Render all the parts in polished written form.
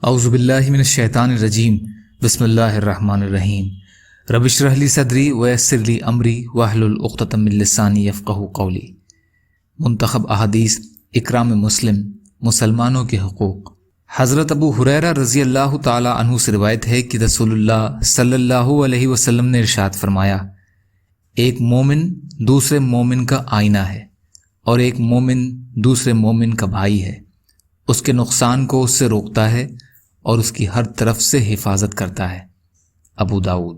اعوذ باللہ من الشیطان الرجیم بسم اللہ الرحمن الرحیم رب اشرح لی صدری ویسر لی امری واحلل عقدۃ من لسانی یفقہوا قولی۔ منتخب احادیث اکرام مسلم، مسلمانوں کے حقوق۔ حضرت ابو ہریرہ رضی اللہ تعالی عنہ سے روایت ہے کہ رسول اللہ صلی اللہ علیہ وسلم نے ارشاد فرمایا، ایک مومن دوسرے مومن کا آئینہ ہے اور ایک مومن دوسرے مومن کا بھائی ہے، اس کے نقصان کو اس سے روکتا ہے اور اس کی ہر طرف سے حفاظت کرتا ہے۔ ابو داؤد۔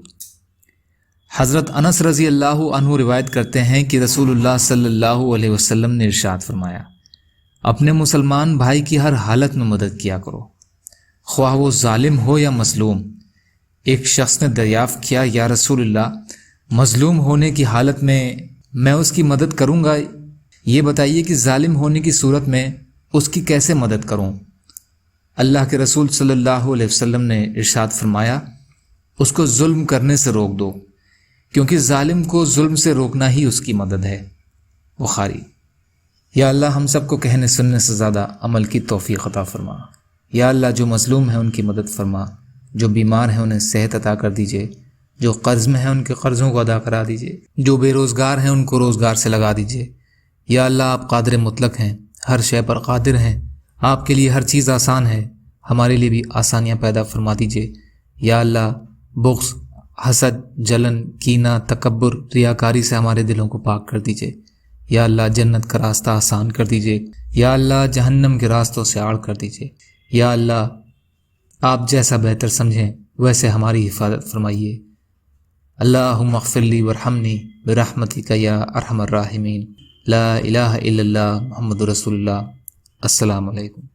حضرت انس رضی اللہ عنہ روایت کرتے ہیں کہ رسول اللہ صلی اللہ علیہ وسلم نے ارشاد فرمایا، اپنے مسلمان بھائی کی ہر حالت میں مدد کیا کرو، خواہ وہ ظالم ہو یا مظلوم۔ ایک شخص نے دریافت کیا، یا رسول اللہ، مظلوم ہونے کی حالت میں اس کی مدد کروں گا، یہ بتائیے کہ ظالم ہونے کی صورت میں اس کی کیسے مدد کروں؟ اللہ کے رسول صلی اللہ علیہ وسلم نے ارشاد فرمایا، اس کو ظلم کرنے سے روک دو، کیونکہ ظالم کو ظلم سے روکنا ہی اس کی مدد ہے۔ بخاری۔ یا اللہ ہم سب کو کہنے سننے سے زیادہ عمل کی توفیق عطا فرما۔ یا اللہ جو مظلوم ہیں ان کی مدد فرما، جو بیمار ہیں انہیں صحت عطا کر دیجئے، جو قرض میں ہیں ان کے قرضوں کو ادا کرا دیجئے، جو بے روزگار ہیں ان کو روزگار سے لگا دیجئے۔ یا اللہ آپ قادر مطلق ہیں، ہر شے پر قادر ہیں، آپ کے لیے ہر چیز آسان ہے، ہمارے لیے بھی آسانیاں پیدا فرما دیجئے۔ یا اللہ بغض، حسد، جلن، کینہ، تکبر، ریاکاری سے ہمارے دلوں کو پاک کر دیجئے۔ یا اللہ جنت کا راستہ آسان کر دیجئے، یا اللہ جہنم کے راستوں سے آڑ کر دیجئے۔ یا اللہ آپ جیسا بہتر سمجھیں ویسے ہماری حفاظت فرمائیے۔ اللہم اغفر لی وارحمنی برحمتک یا ارحم الراحمین۔ لا الہ الا اللہ محمد رسول اللہ۔ السلام علیکم۔